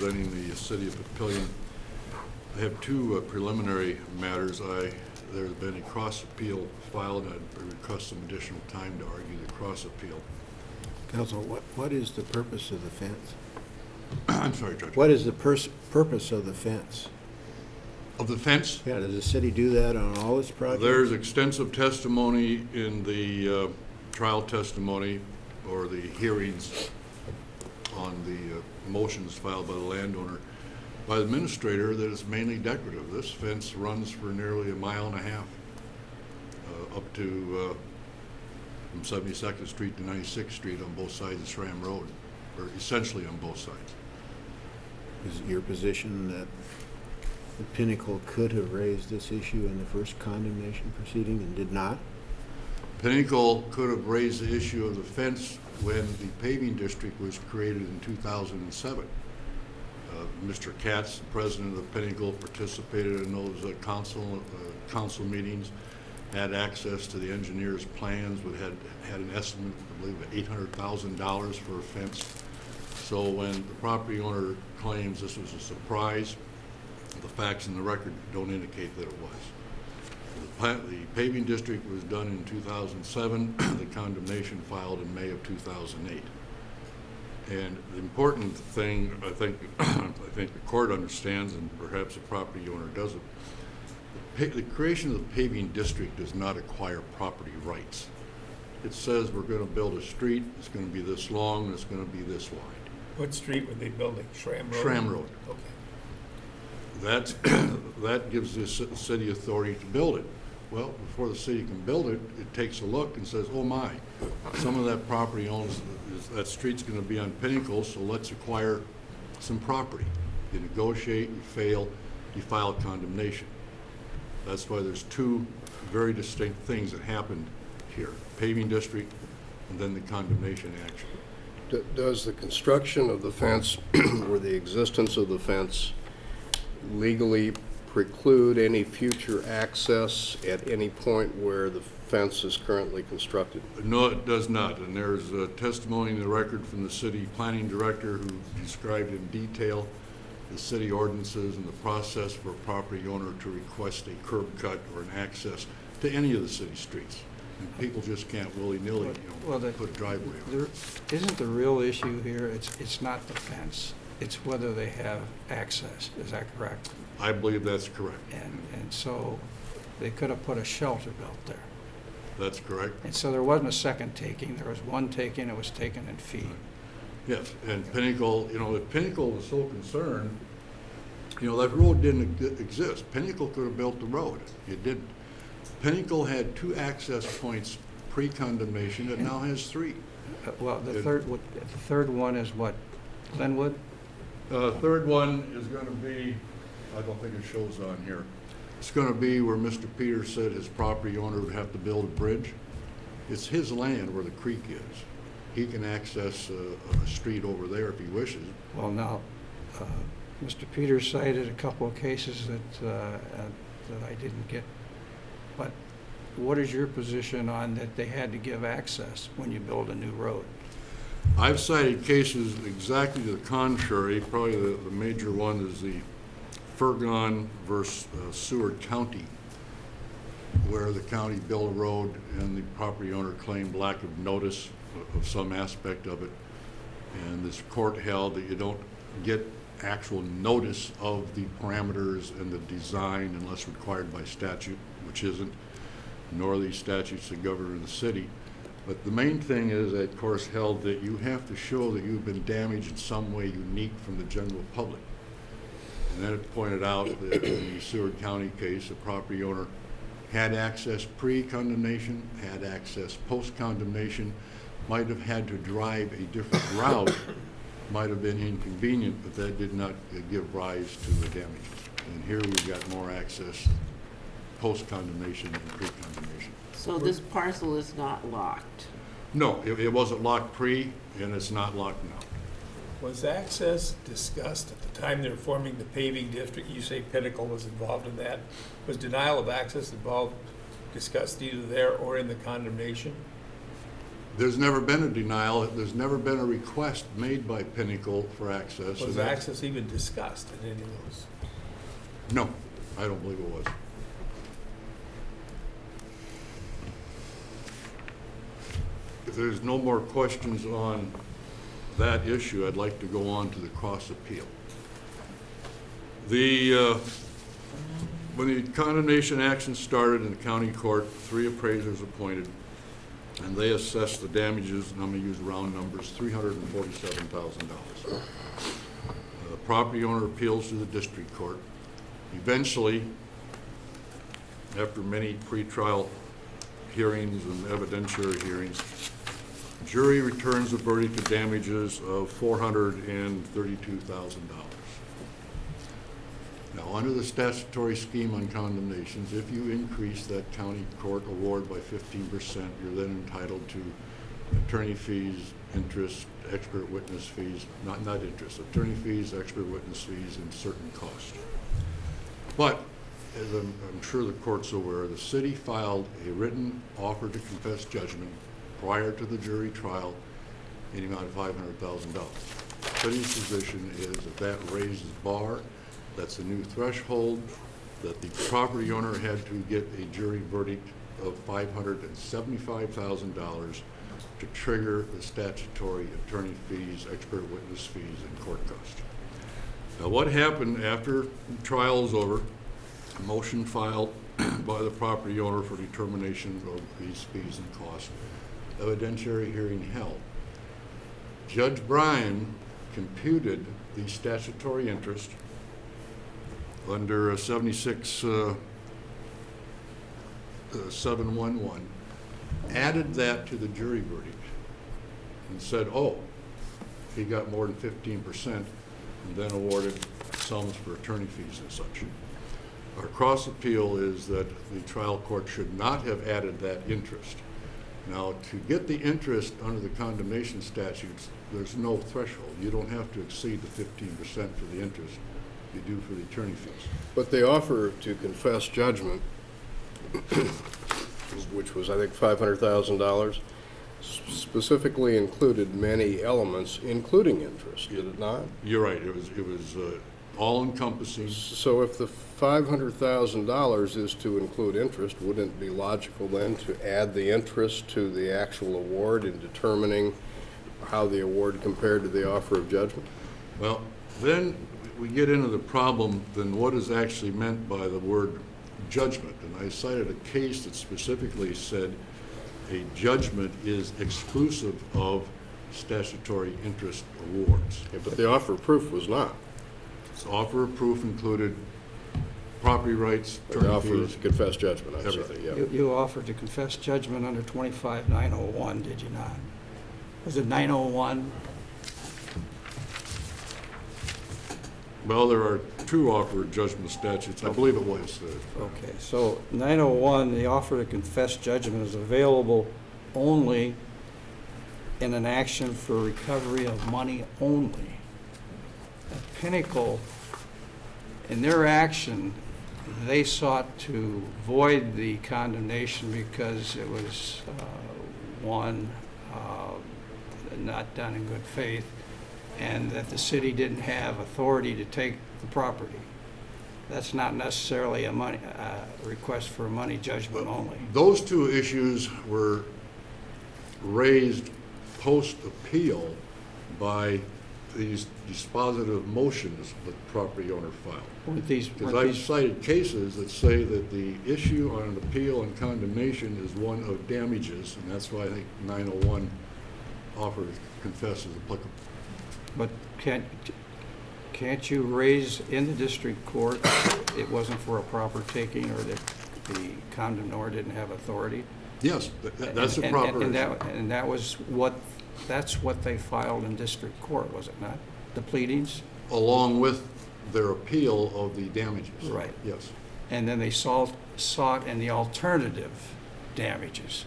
representing the city of Papillion. I have two preliminary matters. There's been a cross appeal filed, and I'd request some additional time to argue the cross appeal. Counsel, what is the purpose of the fence? I'm sorry, Judge. What is the purpose of the fence? Of the fence? Yeah, does the city do that on all its projects? There's extensive testimony in the trial testimony or the hearings on the motions filed by the landowner, by the administrator, that it's mainly decorative. This fence runs for nearly 1.5 miles up to from 72nd Street to 96th Street on both sides of Schram Road, or essentially on both sides. Is it your position that the Pinnacle could have raised this issue in the first condemnation proceeding and did not? Pinnacle could have raised the issue of the fence when the paving district was created in 2007. Mr. Katz, the president of Pinnacle, participated in those council meetings, had access to the engineer's plans, but had an estimate, I believe, of $800,000 for a fence. So when the property owner claims this was a surprise, the facts in the record don't indicate that it was. The paving district was done in 2007, the condemnation filed in May of 2008. And the important thing, I think the court understands, and perhaps the property owner doesn't, the creation of the paving district does not acquire property rights. It says we're going to build a street, it's going to be this long, and it's going to be this wide. What street were they building? Schram Road? Schram Road. Okay. That gives the city authority to build it. Well, before the city can build it, it takes a look and says, oh my, some of that property owns, that street's going to be on Pinnacle, so let's acquire some property. You negotiate, you fail, you file condemnation. That's why there's two very distinct things that happened here. Paving district and then the condemnation action. Does the construction of the fence or the existence of the fence legally preclude any future access at any point where the fence is currently constructed? No, it does not. And there's a testimony in the record from the city planning director who described in detail the city ordinances and the process for a property owner to request a curb cut or an access to any of the city streets. And people just can't willy-nilly put a driveway on. Isn't the real issue here, it's not the fence, it's whether they have access. Is that correct? I believe that's correct. And so they could have put a shelter built there. That's correct. And so there wasn't a second taking. There was one taking. It was taken in fee. Yes, and Pinnacle, if Pinnacle was so concerned, that road didn't exist. Pinnacle could have built the road. It didn't. Pinnacle had 2 access points pre-condemnation. It now has 3. Well, the third one is what? Glenwood? Third one is going to be, I don't think it shows on here. It's going to be where Mr. Peters said his property owner would have to build a bridge. It's his land where the creek is. He can access a street over there if he wishes. Well, now, Mr. Peters cited a couple of cases that I didn't get. But what is your position on that they had to give access when you build a new road? I've cited cases exactly to the contrary. Probably the major one is the Fergon versus Seward County, where the county built a road and the property owner claimed lack of notice of some aspect of it. And this court held that you don't get actual notice of the parameters and the design unless required by statute, which isn't, nor these statutes that govern the city. But the main thing is that course held that you have to show that you've been damaged in some way unique from the general public. And then it pointed out that in the Seward County case, the property owner had access pre-condemnation, had access post-condemnation, might have had to drive a different route, might have been inconvenient, but that did not give rise to the damages. And here we've got more access post-condemnation than pre-condemnation. So this parcel is not locked? No, it wasn't locked pre, and it's not locked now. Was access discussed at the time they were forming the paving district? You say Pinnacle was involved in that. Was denial of access discussed either there or in the condemnation? There's never been a denial. There's never been a request made by Pinnacle for access. Was access even discussed in any of those? No, I don't believe it was. If there's no more questions on that issue, I'd like to go on to the cross appeal. When the condemnation action started in the county court, 3 appraisers appointed, and they assessed the damages, and I'm going to use round numbers, $347,000. The property owner appeals to the district court. Eventually, after many pretrial hearings and evidentiary hearings, jury returns a verdict of damages of $432,000. Now, under the statutory scheme on condemnations, if you increase that county court award by 15%, you're then entitled to attorney fees, interest, expert witness fees, not interest, attorney fees, expert witness fees, and certain costs. But, as I'm sure the court's aware, the city filed a written offer to confess judgment prior to the jury trial in the amount of $500,000. The city's position is that raises bar. That's a new threshold, that the property owner had to get a jury verdict of $575,000 to trigger the statutory attorney fees, expert witness fees, and court costs. Now, what happened after the trial is over, a motion filed by the property owner for determination of these fees and costs, evidentiary hearing held. Judge Bryan computed the statutory interest under 76-711, added that to the jury verdict, and said, oh, he got more than 15%, and then awarded sums for attorney fees and such. Our cross appeal is that the trial court should not have added that interest. Now, to get the interest under the condemnation statutes, there's no threshold. You don't have to exceed the 15% for the interest. You do for the attorney fees. But the offer to confess judgment, which was, I think, $500,000, specifically included many elements, including interest, did it not? You're right. It was all-encompassing. So if the $500,000 is to include interest, wouldn't it be logical then to add the interest to the actual award in determining how the award compared to the offer of judgment? Well, then we get into the problem, then what is actually meant by the word judgment? And I cited a case that specifically said a judgment is exclusive of statutory interest awards. Yeah, but the offer of proof was not. So offer of proof included property rights, The attorney offer fees, to confess judgment, I everything. say, yeah. You offered to confess judgment under 25-901, did you not? Was it 901? Well, there are 2 offer of judgment statutes. I believe it was. Okay, so 901, the offer to confess judgment is available only in an action for recovery of money only. At Pinnacle, in their action, they sought to void the condemnation because it was, not done in good faith, and that the city didn't have authority to take the property. That's not necessarily a request for a money judgment only. Those 2 issues were raised post-appeal by these dispositive motions that the property owner filed. Because I've cited cases that say that the issue on an appeal and condemnation is one of damages, and that's why I think 901 offer to confess is applicable. But can't you raise in the district court it wasn't for a proper taking, or that the condemnor didn't have authority? Yes, that's a proper issue. And that's what they filed in district court, was it not? The pleadings? Along with their appeal of the damages. Right. Yes. And then they sought in the alternative damages.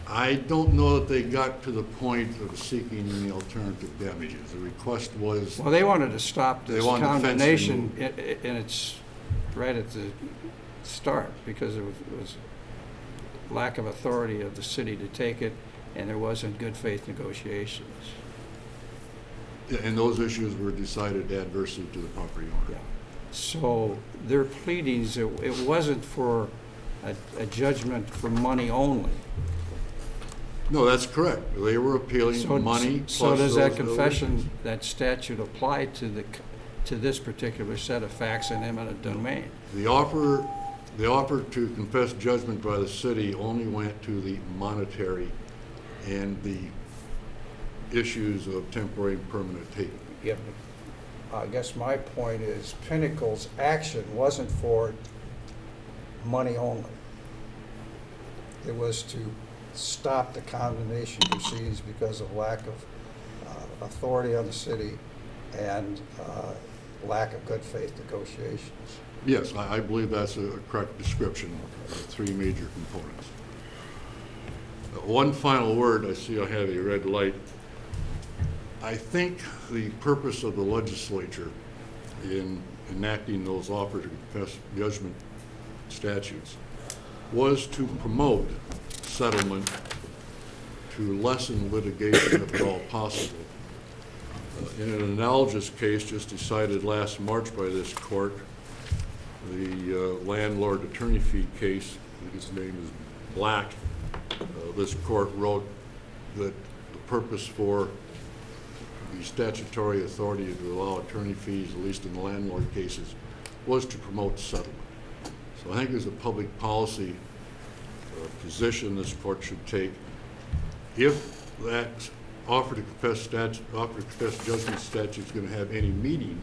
I don't know that they got to the point of seeking the alternative damages. The request was... Well, they wanted to stop this They wanted the fence condemnation removed. right at the start, because it was lack of authority of the city to take it, and there wasn't good faith negotiations. Yeah, and those issues were decided adversely to the property owner. Yeah. So their pleadings, it wasn't for a judgment for money only. No, that's correct. They were appealing money plus So does that those other confession, issues. that statute apply to this particular set of facts in eminent domain? The offer to confess judgment by the city only went to the monetary and the issues of temporary and permanent taking. Yeah, but I guess my point is Pinnacle's action wasn't for money only. It was to stop the condemnation proceedings because of lack of authority on the city and lack of good faith negotiations. Yes, I believe that's a correct description of the three major components. One final word, I see I have a red light. I think the purpose of the legislature in enacting those offer to confess judgment statutes was to promote settlement, to lessen litigation if at all possible. In an analogous case just decided last March by this court, the landlord attorney fee case, I think his name is Black, this court wrote that the purpose for the statutory authority to allow attorney fees, at least in the landlord cases, was to promote settlement. So I think there's a public policy position this court should take. If that offer to confess judgment statute is going to have any meaning,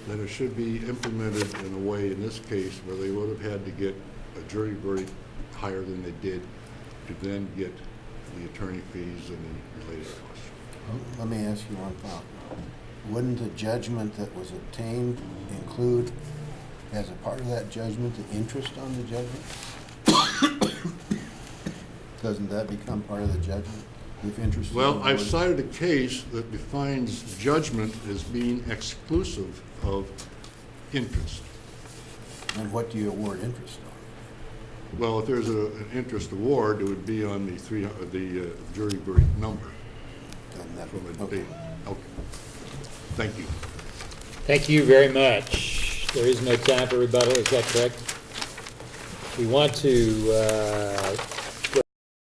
then it should be implemented in a way, in this case, where they would have had to get a jury verdict higher than they did to then get the attorney fees and the related costs. Let me ask you one thought. Wouldn't the judgment that was obtained include, as a part of that judgment, the interest on the judgment? Doesn't that become part of the judgment? If interest is Well, I've awarded? cited a case that defines judgment as being exclusive of interest. And what do you award interest on? Well, if there's an interest award, it would be on the jury verdict number Doesn't that from a okay. date. Okay. Thank you. Thank you very much. There is no time for rebuttal, is that correct? We want to